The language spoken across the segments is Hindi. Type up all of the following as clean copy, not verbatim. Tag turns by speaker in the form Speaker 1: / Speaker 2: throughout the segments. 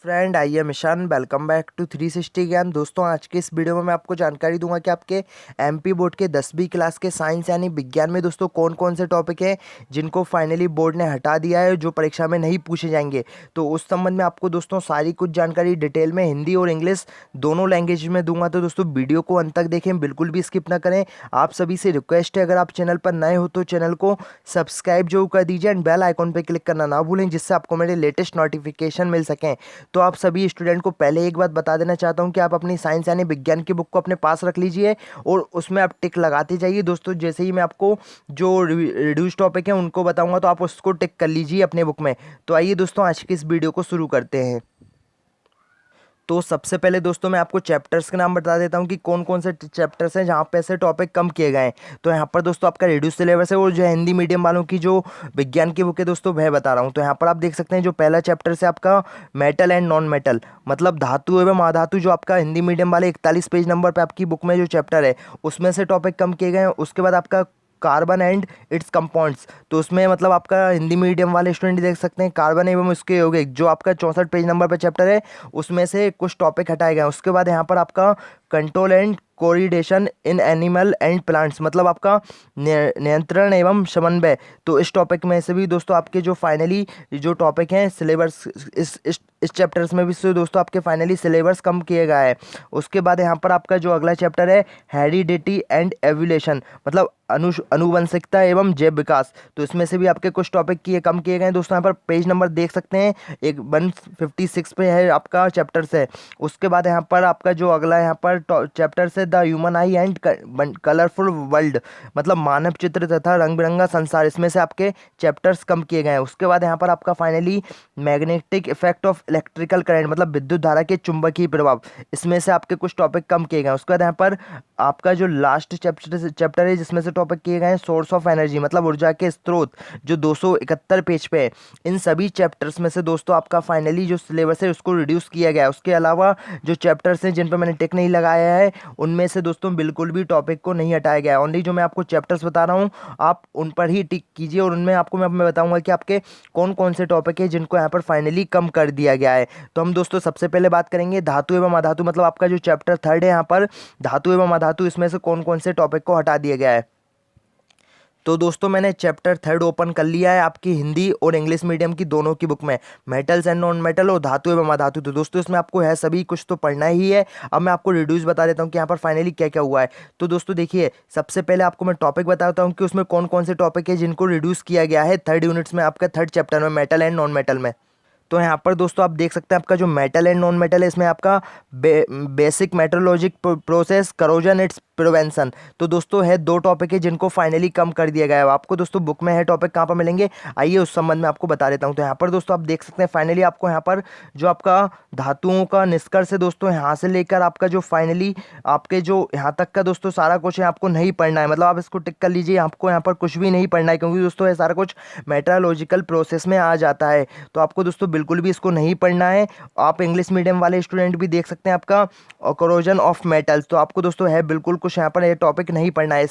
Speaker 1: Friend, I am Ishan. Welcome back to 360 Gyan. दोस्तों, आज के इस वीडियो में मैं आपको जानकारी दूंगा कि आपके एमपी बोर्ड के 10वीं क्लास के साइंस यानी विज्ञान में दोस्तों कौन कौन से टॉपिक हैं जिनको फाइनली बोर्ड ने हटा दिया है, जो परीक्षा में नहीं पूछे जाएंगे। तो उस संबंध में आपको दोस्तों सारी कुछ जानकारी डिटेल में हिंदी और इंग्लिश दोनों लैंग्वेज में दूंगा। तो दोस्तों वीडियो को अंत तक देखें, बिल्कुल भी स्किप ना करें। आप सभी से रिक्वेस्ट है, अगर आप चैनल पर नए हो तो चैनल को सब्सक्राइब जरूर कर दीजिए एंड बेल आइकॉन पर क्लिक करना ना भूलें, जिससे आपको मेरे लेटेस्ट नोटिफिकेशन मिल सकें। तो आप सभी स्टूडेंट को पहले एक बात बता देना चाहता हूं कि आप अपनी साइंस यानी विज्ञान की बुक को अपने पास रख लीजिए और उसमें आप टिक लगाते जाइए। दोस्तों, जैसे ही मैं आपको जो रिड्यूस टॉपिक है उनको बताऊंगा तो आप उसको टिक कर लीजिए अपने बुक में। तो आइए दोस्तों, आज की इस वीडियो को शुरू करते हैं। तो सबसे पहले दोस्तों मैं आपको चैप्टर्स के नाम बता देता हूँ कि कौन कौन से चैप्टर्स हैं जहाँ पे ऐसे टॉपिक कम किए गए हैं। तो यहाँ पर दोस्तों आपका रिड्यूस सिलेबस है और जो हिंदी मीडियम वालों की जो विज्ञान की बुक है दोस्तों वह बता रहा हूँ। तो यहाँ पर आप देख सकते हैं जो पहला चैप्टर है आपका मेटल एंड नॉन मेटल, मतलब धातु एवं अधातु, जो आपका हिंदी मीडियम वाले 41 पेज नंबर पर आपकी बुक में जो चैप्टर है उसमें से टॉपिक कम किए गए हैं। उसके बाद आपका कार्बन एंड इट्स कंपाउंड्स, तो उसमें मतलब आपका हिंदी मीडियम वाले स्टूडेंट देख सकते हैं कार्बन एवं उसके यौगिक, जो आपका 64 पेज नंबर पर चैप्टर है उसमें से कुछ टॉपिक हटाए गए हैं। उसके बाद यहाँ पर आपका control and coordination in animal and plants, मतलब आपका नियंत्रण एवं समन्वय। तो इस टॉपिक में से भी दोस्तों आपके जो फाइनली जो टॉपिक हैं सिलेबस इस चैप्टर्स में भी से दोस्तों आपके फाइनली सिलेबस कम किए गए हैं। उसके बाद यहाँ पर आपका जो अगला चैप्टर है हेरिडिटी एंड एवोल्यूशन, मतलब अनुवंशिकता एवं जैव विकास, तो इसमें से भी आपके कुछ टॉपिक कम किए गए हैं। दोस्तों यहाँ पर पेज नंबर देख सकते हैं, एक 156 पे है आपका चैप्टर से। उसके बाद यहाँ पर आपका जो अगला यहाँ पर चैप्टर से the human eye and colourful world, मतलब मानव चित्र तथा रंग बिरंगा संसार, इसमें से आपके चैप्टर्स कम किए गए हैं। उसके बाद यहाँ पर आपका finally magnetic effect of electrical current, मतलब विद्युत धारा के चुंबकीय प्रभाव, इसमें से आपके कुछ टॉपिक कम किए गए हैं। उसके बाद यहाँ पर आपका जो लास्ट चैप्टर है जिसमें से टॉपिक किए गए हैं सोर्स ऑफ एनर्जी, मतलब ऊर्जा के स्रोत, जो 271 पेज पे है। इन सभी चैप्टर्स में से दोस्तों आपका फाइनली जो सिलेबस है उसको रिड्यूस किया गया है। उसके अलावा जो चैप्टर्स हैं जिन पर मैंने टिक नहीं लगाया है उनमें से दोस्तों बिल्कुल भी टॉपिक को नहीं हटाया गया है। ओनली जो मैं आपको चैप्टर्स बता रहा हूँ आप उन पर ही टिक कीजिए और उनमें आपको मैं बताऊंगा कि आपके कौन कौन से टॉपिक है जिनको यहाँ पर फाइनली कम कर दिया गया है। तो हम दोस्तों सबसे पहले बात करेंगे धातु एवं अधातु, मतलब आपका जो चैप्टर थर्ड है यहाँ पर धातु एवं अधातु, इसमें से कौन कौन से टॉपिक को हटा दिया गया है। तो दोस्तों मैंने चैप्टर थर्ड ओपन कर लिया है आपकी हिंदी और इंग्लिश मीडियम की दोनों की बुक में, मेटल्स एंड नॉन मेटल और धातु एवं अधातु। तो दोस्तों इसमें आपको है सभी कुछ तो पढ़ना ही है। अब मैं आपको रिड्यूस बता देता हूँ कि यहाँ पर फाइनली क्या क्या हुआ है। तो दोस्तों देखिए, सबसे पहले आपको मैं टॉपिक बताता हूँ कि उसमें कौन कौन से टॉपिक है जिनको रिड्यूस किया गया है थर्ड यूनिट्स में, आपका थर्ड चैप्टर में मेटल एंड नॉन मेटल में। तो यहाँ पर दोस्तों आप देख सकते हैं आपका जो मेटल एंड नॉन मेटल है इसमें आपका basic metallurgic process, corrosion its prevention. तो दोस्तों है दो टॉपिक है जिनको फाइनली कम कर दिया गया है। आपको दोस्तों बुक में है टॉपिक कहाँ पर मिलेंगे, आइए उस संबंध में आपको बता देता हूँ। तो यहाँ पर दोस्तों आप देख सकते हैं फाइनली आपको यहाँ पर जो आपका धातुओं का निष्कर्ष है दोस्तों, यहाँ से लेकर आपका जो फाइनली आपके जो यहाँ तक का दोस्तों सारा कुछ है आपको नहीं पढ़ना है, मतलब आप इसको टिक कर लीजिए, आपको यहाँ पर कुछ भी नहीं पढ़ना है क्योंकि दोस्तों ये सारा कुछ मेट्रोलॉजिकल प्रोसेस में आ जाता है। तो आपको दोस्तों बिल्कुल भी इसको नहीं पढ़ना है। आप इंग्लिश मीडियम वाले स्टूडेंट भी देख सकते हैं आपका करोजन ऑफ मेटल्स, तो आपको दोस्तों है बिल्कुल कुछ यहाँ पर ये टॉपिक नहीं पढ़ना है।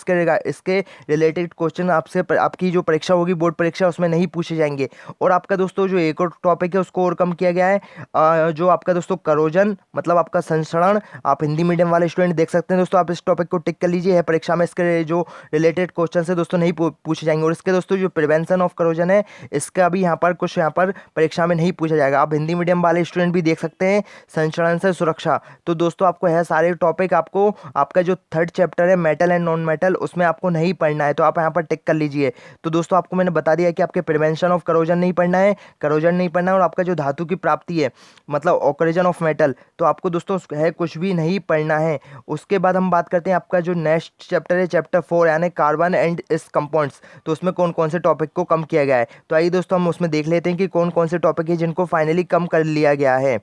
Speaker 1: इसके रिलेटेड क्वेश्चन आपसे आपकी जो परीक्षा होगी बोर्ड परीक्षा उसमें नहीं पूछे जाएंगे। और आपका दोस्तों जो एक और टॉपिक है उसको और कम किया गया है, जो आपका दोस्तों करोजन, मतलब आपका संसरण, आप हिंदी मीडियम वाले स्टूडेंट देख सकते हैं दोस्तों, आप इस टॉपिक को टिक कर लीजिए, है परीक्षा में इसके जो रिलेटेड क्वेश्चन है दोस्तों नहीं पूछे जाएंगे। और इसके दोस्तों जो प्रिवेंशन ऑफ करोजन है इसका भी यहाँ पर कुछ यहाँ पर परीक्षा में नहीं पूछा जाएगा। आप हिंदी मीडियम वाले स्टूडेंट भी देख सकते हैं संचरण से सुरक्षा। तो दोस्तों आपको है सारे टॉपिक, आपको आपका जो थर्ड चैप्टर है मेटल एंड नॉन मेटल उसमें आपको नहीं पढ़ना है, तो आप यहाँ पर टिक कर लीजिए। तो दोस्तों आपको मैंने बता दिया कि आपके प्रिवेंशन ऑफ करोजन नहीं पढ़ना है, करोजन नहीं पढ़ना है, और आपका जो धातु की प्राप्ति है मतलब ऑकरेजन ऑफ मेटल, तो आपको दोस्तों है कुछ भी नहीं पढ़ना है। उसके बाद हम बात करते हैं आपका जो नेक्स्ट चैप्टर है चैप्टर 4 यानी कार्बन एंड इस कंपाउंड्स, तो उसमें कौन कौन से टॉपिक को कम किया गया है। तो आइए दोस्तों हम उसमें देख लेते हैं कि कौन कौन से टॉपिक है जिनको फाइनली कम कर लिया गया है।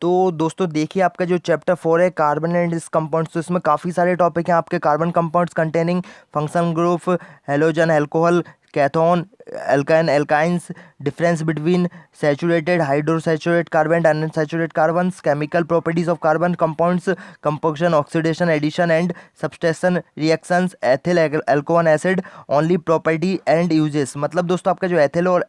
Speaker 1: तो दोस्तों देखिए आपका जो चैप्टर 4 है कार्बन एंड इस कंपाउंड्स, तो इसमें काफ़ी सारे टॉपिक हैं आपके। Carbon compounds containing function group, halogen, alcohol, ketone, alkyne, alkynes, difference between saturated hydrosaturate carbon and unsaturated carbons, chemical properties of carbon compounds, composition, oxidation, addition and substraction reactions, ethyl alcohol acid, only property and uses, मतलब दोस्तों आपका जो एथिल और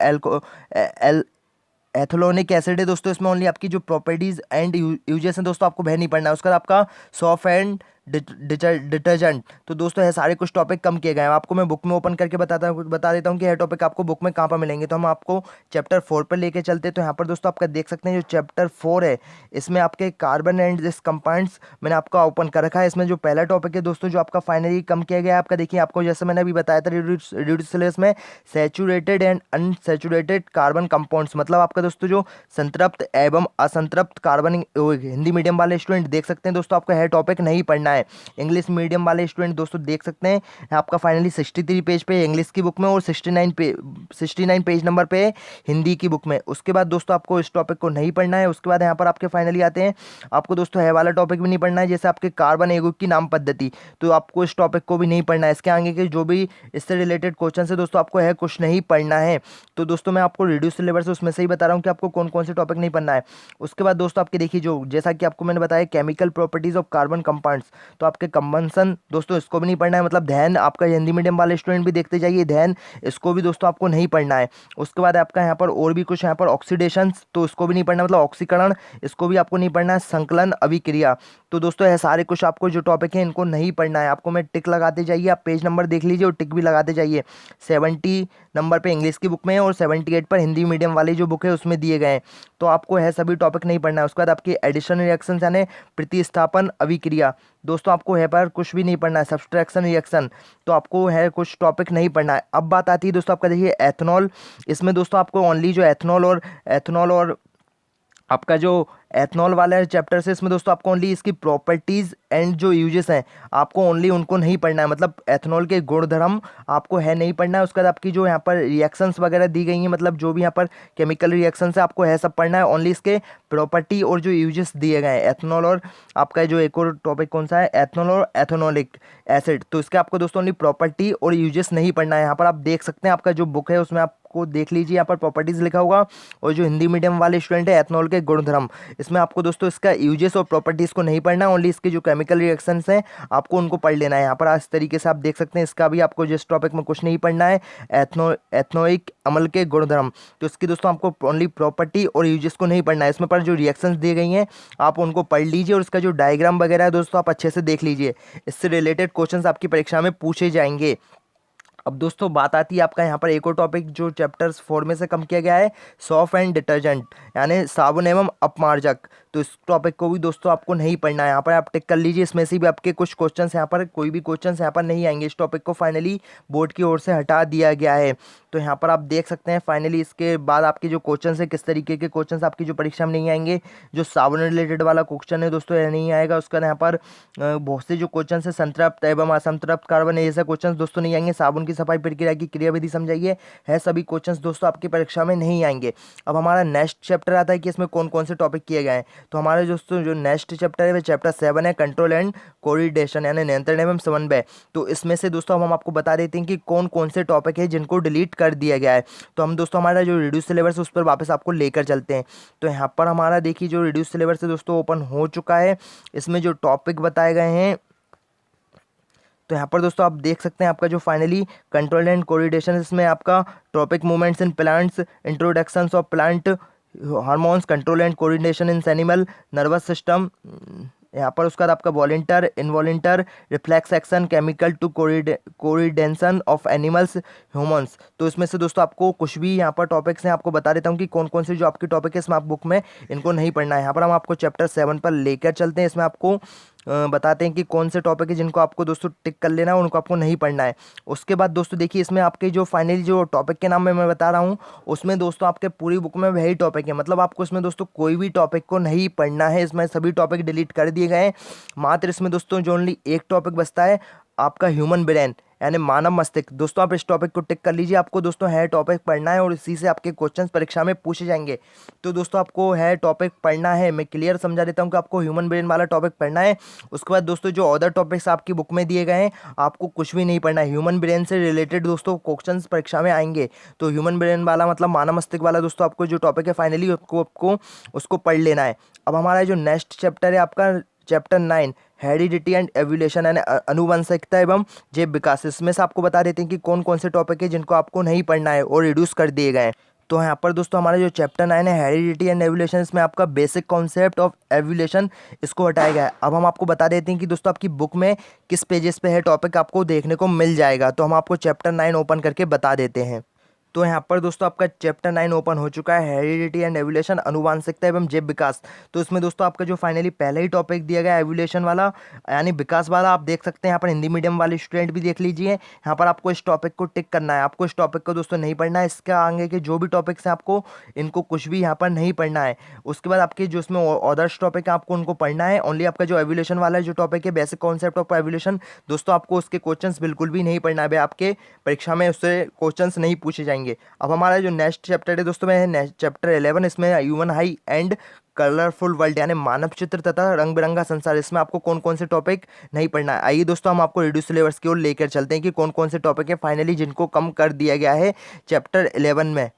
Speaker 1: एथलोनिक एसिड है दोस्तों, इसमें ओनली आपकी जो प्रॉपर्टीज एंड यूजेस हैं दोस्तों आपको वह नहीं पढ़ना है। उसके बाद आपका सॉफ्ट एंड डिटर्जेंट। तो दोस्तों ये सारे कुछ टॉपिक कम किए गए हैं। आपको मैं बुक में ओपन करके बता देता हूँ कि यह टॉपिक आपको बुक में कहाँ पर मिलेंगे। तो हम आपको चैप्टर 4 पर लेके चलते हैं। तो यहाँ पर दोस्तों आपका देख सकते हैं जो चैप्टर 4 है, इसमें आपके कार्बन एंड दिस कंपाउंड्स मैंने आपका ओपन कर रखा है। इसमें जो पहला टॉपिक है दोस्तों जो आपका फाइनली कम किया गया है आपका, देखिए आपको जैसे मैंने अभी बताया था रिड्यूस सिलेबस में, saturated and unsaturated carbon compounds, मतलब आपका दोस्तों जो संतृप्त एवं असंतृप्त कार्बन। हिंदी मीडियम वाले स्टूडेंट देख सकते हैं दोस्तों आपको यह टॉपिक नहीं पढ़ना है। इंग्लिश मीडियम वाले स्टूडेंट दोस्तों देख सकते हैं आपका फाइनली 63 पेज पे इंग्लिश की बुक में और 69 पेज नंबर पे हिंदी की बुक में। उसके बाद दोस्तों आपको इस टॉपिक को नहीं पढ़ना है। उसके बाद यहाँ पर आपके फाइनली आते हैं, आपको दोस्तों है वाला टॉपिक भी नहीं पढ़ना है, जैसे आपके कार्बन यौगिक की नाम पद्धति, तो आपको इस टॉपिक को भी नहीं पढ़ना है। इसके आगे के जो भी इससे रिलेटेड क्वेश्चन है दोस्तों आपको है कुछ नहीं पढ़ना है। तो दोस्तों मैं आपको रिड्यूस सिलेबस उसमें से ही बता रहा हूँ कि आपको कौन कौन से टॉपिक नहीं पढ़ना है। उसके बाद दोस्तों आपके देखिए जो जैसा कि आपको मैंने बताया chemical properties of carbon compounds, तो आपके कंबंशन दोस्तों इसको भी नहीं पढ़ना है, मतलब ध्यान आपका हिंदी मीडियम वाले स्टूडेंट भी देखते जाइए ध्यान, इसको भी दोस्तों आपको नहीं पढ़ना है। उसके बाद आपका यहाँ पर और भी कुछ यहाँ पर ऑक्सीडेशन, तो इसको भी नहीं पढ़ना, मतलब ऑक्सीकरण, इसको भी आपको नहीं पढ़ना है। संकलन अभिक्रिया, तो दोस्तों ये सारे कुछ आपको जो टॉपिक है इनको नहीं पढ़ना है। आपको मैं टिक लगाते जाइए, आप पेज नंबर देख लीजिए और टिक भी लगाते जाइए। 70 नंबर पे इंग्लिश की बुक में है और 78 पर हिंदी मीडियम वाली जो बुक है उसमें दिए गए हैं। तो आपको है सभी टॉपिक नहीं पढ़ना है। उसके बाद आपकी एडिशन रिएक्शन यानी प्रतिस्थापन अभिक्रिया, दोस्तों आपको है पर कुछ भी नहीं पढ़ना है। सब्सट्रैक्शन रिएक्शन, तो आपको है कुछ टॉपिक नहीं पढ़ना है। अब बात आती है दोस्तों आपका देखिए एथनॉल, इसमें दोस्तों आपको ओनली जो एथनॉल और आपका जो एथनॉल वाला चैप्टर से, इसमें दोस्तों आपको ओनली इसकी प्रॉपर्टीज एंड जो यूजेस हैं आपको ओनली उनको नहीं पढ़ना है, मतलब एथनॉल के गुणधर्म आपको है नहीं पढ़ना है। उसके बाद आपकी जो यहाँ पर रिएक्शंस वगैरह दी गई हैं, मतलब जो भी यहाँ पर केमिकल रिएक्शंस है आपको है सब पढ़ना है। ओनली इसके प्रॉपर्टी और जो यूजेस दिए गए हैं एथनॉल और आपका जो एक और टॉपिक कौन सा है एथनॉल और एथनॉलिक एसिड, तो इसके आपको दोस्तों ओनली प्रॉपर्टी और यूजेस नहीं पढ़ना है। यहाँ पर आप देख सकते हैं आपका जो बुक है उसमें आपको देख लीजिए यहाँ पर प्रॉपर्टीज लिखा होगा, और जो हिंदी मीडियम वाले स्टूडेंट है एथनॉल के गुणधर्म, इसमें आपको दोस्तों इसका यूजेस और प्रॉपर्टीज़ को नहीं पढ़ना, ओनली इसके जो केमिकल रिएक्शंस हैं आपको उनको पढ़ लेना है। यहाँ पर इस तरीके से आप देख सकते हैं, इसका भी आपको जिस टॉपिक में कुछ नहीं पढ़ना है, एथनोइक अम्ल के गुणधर्म, तो इसकी दोस्तों आपको ओनली प्रॉपर्टी और यूजेस को नहीं पढ़ना है। इसमें पर जो रिएक्शंस दी गई हैं आप उनको पढ़ लीजिए और इसका जो डायग्राम वगैरह है दोस्तों आप अच्छे से देख लीजिए, इससे रिलेटेड क्वेश्चंस आपकी परीक्षा में पूछे जाएंगे। अब दोस्तों बात आती है आपका यहाँ पर एक और टॉपिक जो चैप्टर्स 4 में से कम किया गया है, सॉफ्ट एंड डिटर्जेंट यानी साबुन एवं अपमार्जक, तो इस टॉपिक को भी दोस्तों आपको नहीं पढ़ना है। यहाँ पर आप टिक कर लीजिए, इसमें से भी आपके कुछ क्वेश्चंस यहाँ पर कोई भी क्वेश्चंस यहाँ पर नहीं आएंगे, इस टॉपिक को फाइनली बोर्ड की ओर से हटा दिया गया है। तो यहाँ पर आप देख सकते हैं फाइनली इसके बाद आपके जो क्वेश्चंस है किस तरीके के क्वेश्चंस आपकी जो परीक्षा में नहीं आएंगे। जो साबुन रिलेटेड वाला क्वेश्चन है दोस्तों यह नहीं आएगा। उसका यहाँ पर बहुत से जो क्वेश्चन है संतृप्त एवं असंतृप्त कार्बन ऐसे क्वेश्चन दोस्तों नहीं आएंगे। साबुन की सफाई प्रक्रिया की क्रियाविधि समझाइए, है सभी क्वेश्चंस दोस्तों आपकी परीक्षा में नहीं आएंगे। अब हमारा नेक्स्ट चैप्टर आता है कि इसमें कौन कौन से टॉपिक किए गए हैं। तो हमारे दोस्तों जो नेक्स्ट चैप्टर है वह चैप्टर 7 है, कंट्रोल एंड कोऑर्डिनेशन यानी नियंत्रण एवं समन्वय। तो इसमें से दोस्तों हम आपको बता देते हैं कि कौन कौन से टॉपिक है जिनको डिलीट कर दिया गया है। तो हम दोस्तों हमारा जो रिड्यूस सिलेबस है उस पर वापस आपको लेकर चलते हैं। तो यहाँ पर हमारा देखिए जो रिड्यूस सिलेबस है दोस्तों ओपन हो चुका है, इसमें जो टॉपिक बताए गए हैं, तो यहाँ पर दोस्तों आप देख सकते हैं आपका जो फाइनली कंट्रोल एंड कोऑर्डिनेशन, इसमें आपका topic movements in plants, introductions of plant hormones, control and coordination in animal nervous system, यहाँ पर उसका आपका voluntary involuntary reflex action chemical to coordination of animals humans. तो इसमें से दोस्तों आपको कुछ भी यहाँ पर टॉपिक्स हैं आपको बता देता हूँ कि कौन कौन से जो आपके टॉपिक है इसमें आप बुक में इनको नहीं पढ़ना है। यहाँ पर हम आपको चैप्टर 7 पर लेकर चलते हैं, इसमें आपको बताते हैं कि कौन से टॉपिक है जिनको आपको दोस्तों टिक कर लेना है, उनको आपको नहीं पढ़ना है। उसके बाद दोस्तों देखिए इसमें आपके जो फाइनली जो टॉपिक के नाम मैं बता रहा हूँ उसमें दोस्तों आपके पूरी बुक में वही टॉपिक है, मतलब आपको इसमें दोस्तों कोई भी टॉपिक को नहीं पढ़ना है। इसमें सभी टॉपिक डिलीट कर दिए गए हैं, मात्र इसमें दोस्तों जो ओनली एक टॉपिक बचता है आपका ह्यूमन ब्रेन यानी मानव मस्तिष्क। दोस्तों आप इस टॉपिक को टिक कर लीजिए, आपको दोस्तों है टॉपिक पढ़ना है और इसी से आपके क्वेश्चंस परीक्षा में पूछे जाएंगे। तो दोस्तों आपको है टॉपिक पढ़ना है, मैं क्लियर समझा देता हूँ कि आपको ह्यूमन ब्रेन वाला टॉपिक पढ़ना है। उसके बाद दोस्तों जो अदर टॉपिक्स आपकी बुक में दिए गए हैं आपको कुछ भी नहीं पढ़ना है। ह्यूमन ब्रेन से रिलेटेड दोस्तों क्वेश्चन परीक्षा में आएंगे, तो ह्यूमन ब्रेन वाला मतलब मानव मस्तिष्क वाला दोस्तों आपको जो टॉपिक है फाइनली आपको उसको पढ़ लेना है। अब हमारा जो नेक्स्ट चैप्टर है आपका चैप्टर 9 हेरिडिटी एंड एवोल्यूशन यानी अनुवंशिकता एवं जैव विकास, इसमें से आपको बता देते हैं कि कौन कौन से टॉपिक है जिनको आपको नहीं पढ़ना है और रिड्यूस कर दिए गए हैं। तो यहाँ पर दोस्तों हमारा जो चैप्टर 9 है हेरिडिटी एंड एवोल्यूशन, इसमें आपका बेसिक कॉन्सेप्ट ऑफ एवोल्यूशन इसको हटाया गया है। अब हम आपको बता देते हैं कि दोस्तों आपकी बुक में किस पेजेस पे है टॉपिक, आपको देखने को मिल जाएगा। तो हम आपको चैप्टर 9 ओपन करके बता देते हैं। तो यहाँ पर दोस्तों आपका चैप्टर 9 ओपन हो चुका है, हेरिडिटी एंड एवोल्यूशन, अनुवांशिकता एवं जैव विकास। तो इसमें दोस्तों आपका जो फाइनली पहला ही टॉपिक दिया गया है एवोल्यूशन वाला, यानी विकास वाला, आप देख सकते हैं यहाँ पर हिंदी मीडियम वाले स्टूडेंट भी देख लीजिए। यहाँ पर आपको इस टॉपिक को टिक करना है, आपको इस टॉपिक को दोस्तों नहीं पढ़ना है। इसका आगे के जो भी टॉपिक्स हैं आपको इनको कुछ भी यहाँ पर नहीं पढ़ना है। उसके बाद आपके जो इसमें अदर्स टॉपिक है आपको उनको पढ़ना है। ओनली आपका जो एवोल्यूशन वाला जो टॉपिक है बेसिक कॉन्सेप्ट ऑफ एवोल्यूशन, दोस्तों आपको उसके क्वेश्चंस बिल्कुल भी नहीं पढ़ना है भाई, आपके परीक्षा में उससे क्वेश्चंस नहीं पूछे जाएंगे। अब हमारा जो नेक्स्ट चैप्टर है दोस्तों में चैप्टर 11, इसमें human high and colourful world यानी मानव चित्र तथा रंग बिरंगा संसार। इसमें आपको कौन कौन से टॉपिक नहीं पढ़ना है, आइए दोस्तों हम आपको रिड्यूस सिलेबस की ओर लेकर चलते हैं कि कौन कौन से टॉपिक है फाइनली जिनको कम कर दिया गया है चैप्टर 11 में।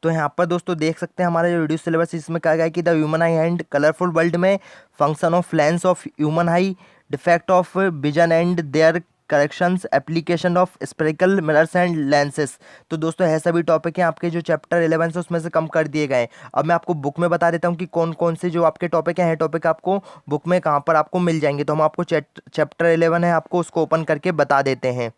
Speaker 1: तो यहाँ पर दोस्तों देख सकते हैं हमारा जो रिड्यूस सिलेबस इसमें कहा गया है कि the human eye and colourful world में function of lens of human eye, defect of vision and their corrections, application of spherical mirrors and lenses. तो दोस्तों है सभी टॉपिक हैं आपके जो चैप्टर 11 से उसमें से कम कर दिए गए हैं। अब मैं आपको बुक में बता देता हूँ कि कौन कौन से जो आपके टॉपिक हैं टॉपिक आपको बुक में कहाँ पर आपको मिल जाएंगे। तो हम आपको चैप्टर 11 है आपको उसको ओपन करके बता देते हैं।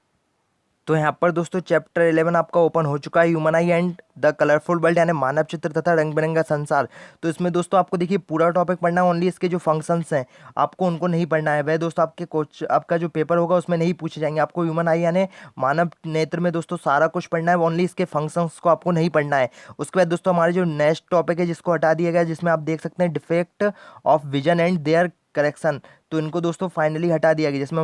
Speaker 1: तो यहाँ पर दोस्तों चैप्टर 11 आपका ओपन हो चुका है, human eye and the colourful world यानी मानव चित्र तथा रंग बिरंगा संसार। तो इसमें दोस्तों आपको देखिए पूरा टॉपिक पढ़ना है, ओनली इसके जो फंक्शंस हैं आपको उनको नहीं पढ़ना है। वह दोस्तों आपके कोच आपका जो पेपर होगा उसमें नहीं पूछे जाएंगे। आपको ह्यूमन आई यानी मानव नेत्र में दोस्तों सारा कुछ पढ़ना है, ओनली इसके फंक्शंस को आपको नहीं पढ़ना है। उसके बाद दोस्तों हमारे जो नेक्स्ट टॉपिक है जिसको हटा दिया गया, जिसमें आप देख सकते हैं defect of vision and their correction. तो इनको दोस्तों फाइनली हटा दिया गया, जिसमें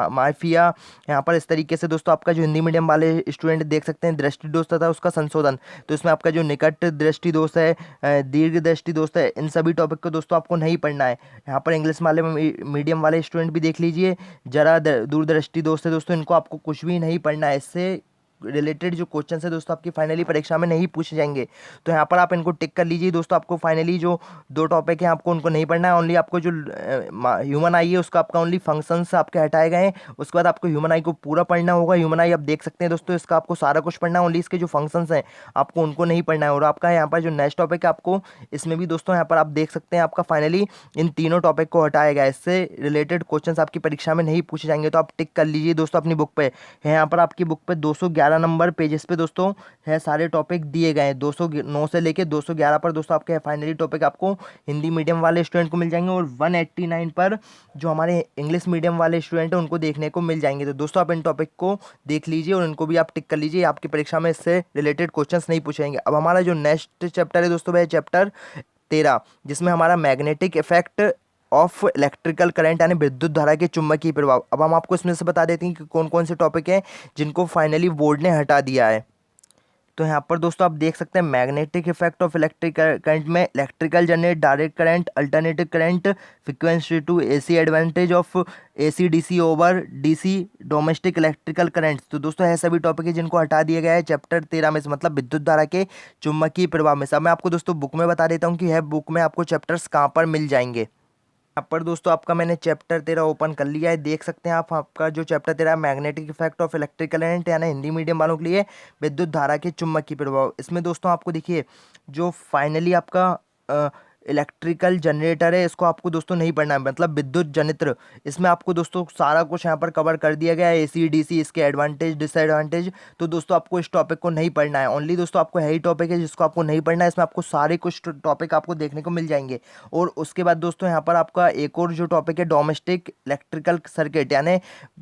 Speaker 1: माफिया यहाँ पर इस तरीके से दोस्तों आपका जो हिंदी मीडियम वाले स्टूडेंट देख सकते हैं दृष्टि दोष तथा उसका संशोधन। तो इसमें आपका जो निकट दृष्टि दोष है, दीर्घ दृष्टि दोष है, इन सभी टॉपिक को दोस्तों आपको नहीं पढ़ना है। यहाँ पर इंग्लिश वाले मीडियम वाले स्टूडेंट भी देख लीजिए, जरा दूरदृष्टि दोष है दोस्तों, इनको आपको कुछ भी नहीं पढ़ना है। इससे रिलेटेड जो क्वेश्चन है दोस्तों आपकी फाइनली परीक्षा में नहीं पूछे जाएंगे। तो यहाँ पर आप इनको टिक कर लीजिए दोस्तों, आपको फाइनली जो दो टॉपिक हैं आपको उनको नहीं पढ़ना है। ओनली आपको जो ह्यूमन आई है उसका आपका ओनली फंक्शंस आपके हटाए गए हैं। उसके बाद आपको ह्यूमन आई को पूरा पढ़ना होगा। ह्यूमन आई आप देख सकते हैं दोस्तों, इसका आपको सारा कुछ पढ़ना है, ओनली इसके जो फंक्शंस हैं आपको उनको नहीं पढ़ना है। और आपका यहाँ पर जो नेक्स्ट टॉपिक है आपको इसमें भी दोस्तों यहाँ पर आप देख सकते हैं आपका फाइनली इन तीनों टॉपिक को हटाया गया है। इससे रिलेटेड क्वेश्चन आपकी परीक्षा में नहीं पूछे जाएंगे। तो आप टिक कर लीजिए दोस्तों अपनी बुक पे है, यहाँ पर आपकी बुक पे 211 नंबर पेजेस पे दोस्तों है सारे टॉपिक दिए गए हैं। 209 से लेके 211 पर दोस्तों आपके फाइनली टॉपिक आपको हिंदी मीडियम वाले स्टूडेंट को मिल जाएंगे, और 189 पर जो हमारे इंग्लिश मीडियम वाले स्टूडेंट हैं उनको देखने को मिल जाएंगे। तो दोस्तों आप इन टॉपिक को देख लीजिए और इनको भी आप टिक कर लीजिए, आपकी परीक्षा में इससे रिलेटेड क्वेश्चंस नहीं पूछेंगे। अब हमारा जो नेक्स्ट चैप्टर है दोस्तों वह चैप्टर 13, जिसमें हमारा magnetic effect of electrical current यानी विद्युत धारा के चुंबकीय प्रभाव। अब हम आपको इसमें से बता देते हैं कि कौन कौन से टॉपिक हैं जिनको फाइनली बोर्ड ने हटा दिया है। तो यहाँ पर दोस्तों आप देख सकते हैं magnetic effect of electric current में electrical generate, direct current, alternative current, frequency to AC, advantage of AC DC over DC, domestic electrical current. तो दोस्तों है सभी टॉपिक है जिनको हटा दिया गया है चैप्टर 13 में से, मतलब विद्युत धारा के चुंबकीय प्रभाव में से। अब मैं आपको दोस्तों बुक में बता देता हूँ कि है बुक में आपको चैप्टर्स कहाँ पर मिल जाएंगे। यहाँ पर दोस्तों आपका मैंने चैप्टर 13 ओपन कर लिया है, देख सकते हैं आप आपका जो chapter 13 magnetic effect of electrical current यानी हिंदी मीडियम वालों के लिए विद्युत धारा के चुंबकीय प्रभाव। इसमें दोस्तों आपको देखिए जो फाइनली आपका इलेक्ट्रिकल जनरेटर है इसको आपको दोस्तों नहीं पढ़ना है, मतलब विद्युत जनित्र। इसमें आपको दोस्तों सारा कुछ यहाँ पर कवर कर दिया गया है, एसी डीसी, इसके एडवांटेज डिसएडवांटेज। तो दोस्तों आपको इस टॉपिक को नहीं पढ़ना है, ओनली दोस्तों आपको है ही टॉपिक है जिसको आपको नहीं पढ़ना है। इसमें आपको सारे कुछ टॉपिक आपको देखने को मिल जाएंगे। और उसके बाद दोस्तों यहाँ पर आपका एक और जो टॉपिक है डोमेस्टिक इलेक्ट्रिकल सर्किट यानी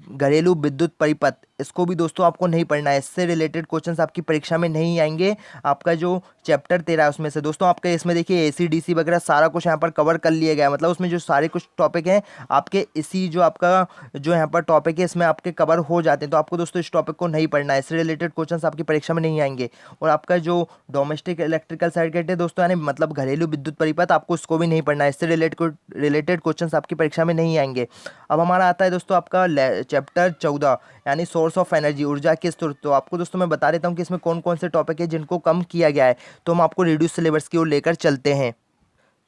Speaker 1: घरेलू विद्युत परिपथ, इसको भी दोस्तों आपको नहीं पढ़ना है। इससे रिलेटेड क्वेश्चंस आपकी परीक्षा में नहीं आएंगे। आपका जो चैप्टर 13 है उसमें से दोस्तों आपका इसमें देखिए एसी डीसी वगैरह सारा कुछ यहाँ पर कवर कर लिया गया है, मतलब उसमें जो सारे कुछ टॉपिक हैं आपके इसी जो आपका जो यहाँ पर टॉपिक है इसमें आपके कवर हो जाते हैं। तो आपको दोस्तों इस टॉपिक को नहीं पढ़ना है, इससे रिलेटेड क्वेश्चंस आपकी परीक्षा में नहीं आएंगे। और आपका जो डोमेस्टिक इलेक्ट्रिकल सर्किट है दोस्तों यानी मतलब घरेलू विद्युत परिपथ, आपको उसको भी नहीं पढ़ना है, इससे रिलेटेड क्वेश्चंस आपकी परीक्षा में नहीं आएंगे। अब हमारा आता है दोस्तों आपका चैप्टर 14 यानी सोर्स ऑफ एनर्जी, ऊर्जा के स्रोत। तो आपको दोस्तों मैं बता देता हूँ कि इसमें कौन कौन से टॉपिक है जिनको कम किया गया है। तो हम आपको रिड्यूस सिलेबस की ओर लेकर चलते हैं।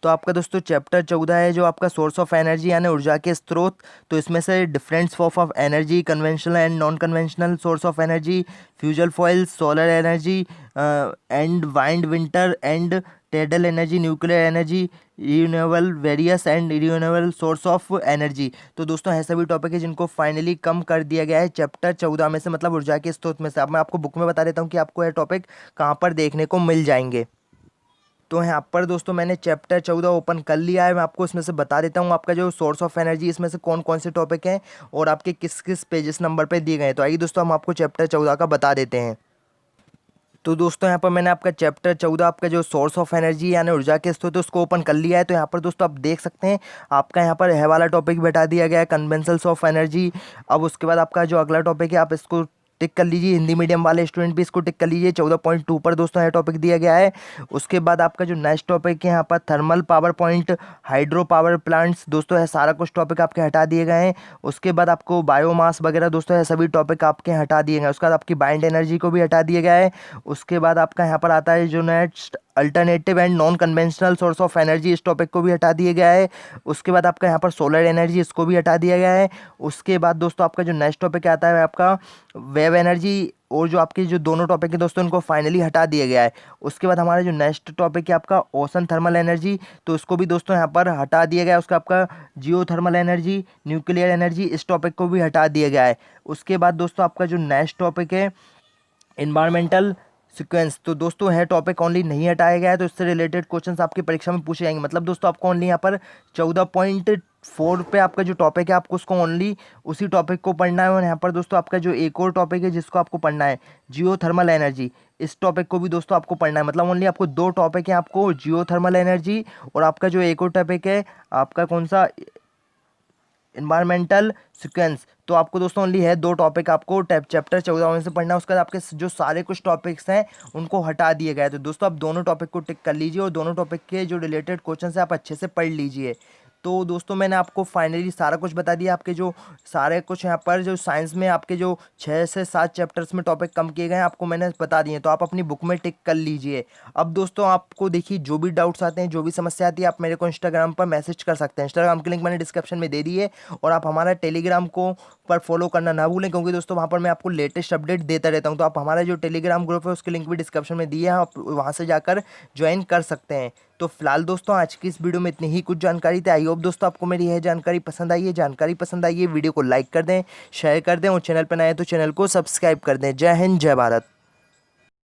Speaker 1: तो आपका दोस्तों चैप्टर 14 है जो आपका सोर्स ऑफ एनर्जी यानी ऊर्जा के स्रोत। तो इसमें से different form of energy, conventional and non conventional source of energy, fossil fuels, solar energy and wind, winter and tidal energy, nuclear energy, renewable, various and renewable source of energy. तो दोस्तों है सभी टॉपिक है जिनको फाइनली कम कर दिया गया है चैप्टर 14 में से, मतलब ऊर्जा के स्रोत में से। अब मैं आपको बुक में बता देता हूँ कि आपको यह टॉपिक कहाँ पर देखने को मिल जाएंगे। तो यहाँ पर दोस्तों मैंने चैप्टर 14 ओपन कर लिया है। मैं आपको इसमें से बता देता हूँ आपका जो सोर्स ऑफ एनर्जी, इसमें से कौन कौन से टॉपिक हैं और आपके किस किस पेजेस नंबर पे दिए गए हैं। तो आइए दोस्तों हम आपको चैप्टर 14 का बता देते हैं। तो दोस्तों यहाँ पर मैंने आपका चैप्टर 14 आपका जो सोर्स ऑफ एनर्जी यानी ऊर्जा के स्रोत है उसको ओपन कर लिया है। तो यहाँ पर दोस्तों आप देख सकते हैं आपका यहाँ पर यह वाला टॉपिक बैठा दिया गया है, कन्वेंशनल्स ऑफ एनर्जी। अब उसके बाद आपका जो अगला टॉपिक है आप इसको टिक कर लीजिए, हिंदी मीडियम वाले स्टूडेंट भी इसको टिक कर लीजिए। 14.2 पर दोस्तों यह टॉपिक दिया गया है। उसके बाद आपका जो नेक्स्ट टॉपिक है यहाँ पर thermal power point, hydro power plants, दोस्तों यह सारा कुछ टॉपिक आपके हटा दिए गए हैं। उसके बाद आपको बायोमास वगैरह दोस्तों यह सभी टॉपिक आपके हटा दिए गए हैं। उसके बाद आपकी बाइंड एनर्जी को भी हटा दिया गया है। उसके बाद आपका यहाँ पर आता है जो next alternative and non conventional source of energy, इस टॉपिक को भी हटा दिया गया है। उसके बाद आपका यहाँ पर सोलर एनर्जी, इसको भी हटा दिया गया है। उसके बाद दोस्तों आपका जो नेक्स्ट टॉपिक आता है आपका वेव एनर्जी, और जो आपके जो दोनों टॉपिक है दोस्तों इनको फाइनली हटा दिया गया है। उसके बाद हमारा जो नेक्स्ट टॉपिक है आपका ओशन थर्मल एनर्जी, तो इसको भी दोस्तों यहाँ पर हटा दिया गया है। उसका आपका जियो थर्मल एनर्जी, न्यूक्लियर एनर्जी, इस टॉपिक को भी हटा दिया गया है। उसके बाद दोस्तों आपका जो नेक्स्ट टॉपिक है इन्वायरमेंटल सीक्वेंस, तो दोस्तों है टॉपिक ओनली नहीं हटाया गया है। तो इससे रिलेटेड क्वेश्चंस आपकी परीक्षा में पूछे जाएंगे। मतलब दोस्तों आपको ओनली यहाँ पर 14.4 पे आपका जो टॉपिक है आपको उसको ओनली उसी टॉपिक को पढ़ना है। और यहाँ पर दोस्तों आपका जो एक और टॉपिक है जिसको आपको पढ़ना है जियो थर्मल एनर्जी, इस टॉपिक को भी दोस्तों आपको पढ़ना है। मतलब ओनली आपको दो टॉपिक है, आपको जियो थर्मल एनर्जी और आपका जो एक और टॉपिक है आपका कौन सा इन्वायरमेंटल सीक्वेंस। तो आपको दोस्तों ओनली है दो टॉपिक आपको चैप्टर 14 में से पढ़ना है। उसके बाद आपके जो सारे कुछ टॉपिक्स हैं उनको हटा दिए गए। तो दोस्तों आप दोनों टॉपिक को टिक कर लीजिए और दोनों टॉपिक के जो रिलेटेड क्वेश्चन है आप अच्छे से पढ़ लीजिए। तो दोस्तों मैंने आपको फाइनली सारा कुछ बता दिया। आपके जो सारे कुछ यहाँ पर जो साइंस में आपके जो 6 से 7 चैप्टर्स में टॉपिक कम किए गए हैं आपको मैंने बता दिए, तो आप अपनी बुक में टिक कर लीजिए। अब दोस्तों आपको देखिए जो भी डाउट्स आते हैं, जो भी समस्या आती है, आप मेरे को इंस्टाग्राम पर मैसेज कर सकते हैं। इंस्टाग्राम की लिंक मैंने डिस्क्रिप्शन में दे दी है। और आप हमारा टेलीग्राम को पर फॉलो करना ना भूलें, क्योंकि दोस्तों वहाँ पर मैं आपको लेटेस्ट अपडेट देता रहता हूँ। तो आप हमारा जो टेलीग्राम ग्रुप है उसकी लिंक भी डिस्क्रिप्शन में दी है, आप वहाँ से जाकर ज्वाइन कर सकते हैं। तो फिलहाल दोस्तों आज की इस वीडियो में इतनी ही कुछ जानकारी थी। आई होप दोस्तों आपको मेरी यह जानकारी पसंद आई है। जानकारी पसंद आई है वीडियो को लाइक कर दें, शेयर कर दें और चैनल पर नए हैं तो चैनल को सब्सक्राइब कर दें। जय हिंद, जय भारत।